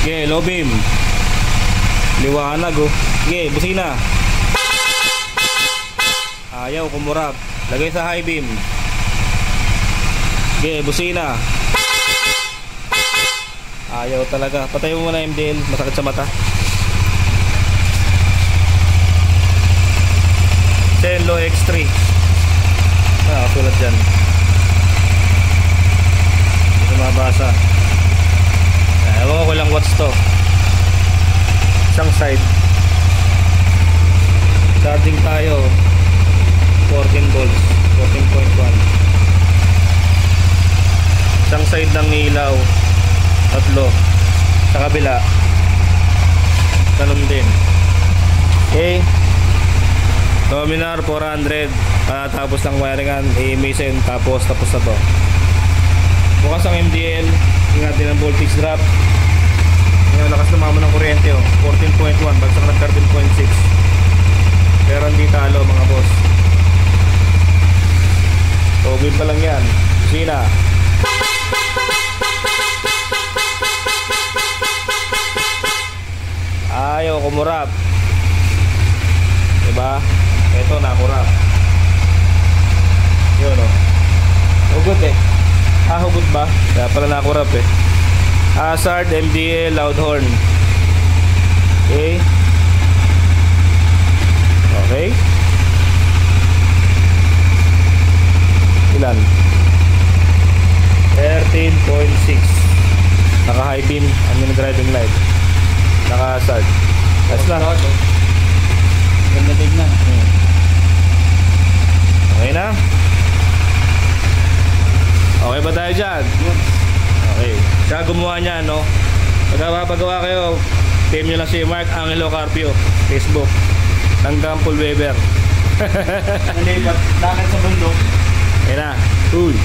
Okay, low beam. Liwanag oh. Okay, busina. Ayaw, kumurap. Lagay sa high beam. Okay, busina. Ayaw talaga. Patay mo muna MDL, masakit sa mata. Low X3. Tulad dyan. Hindi mabasa. Ewan ko lang watts to. Isang side. Charging tayo 14 volts, 14.1. Isang side ng ilaw, tatlo. Sa kabila ganun din. Okay, Dominar 400. Tapos ng wiringan, i-mason, tapos na to. Bukas ang MDL. Ingat din ang voltage drop. Ngayon, lakas namamo ng kuryente oh. 14.1, bagsak ng 13.6. Pero hindi talo mga boss. Okay pa lang yan. Sina. Ayaw kumurap. Diba? Ito nakurap. Yun oh. Hugot eh. Hugot ba? Kaya pala nakurap eh. Hazard, MDL, loud horn. Okay. Okay. Ilan? 13.6. Naka high beam. Driving light. Naka hazard. That's na. Ganda tignan. Okay na? Okay ba tayo dyan? Okay. Kaya gumawa niya, no? Pagkapagawa kayo, PM nyo lang si Mark Angelo Carpio, Facebook. Hanggang Paul Weber. Nalipat. Lakad sa bundok. Okay na. Uy.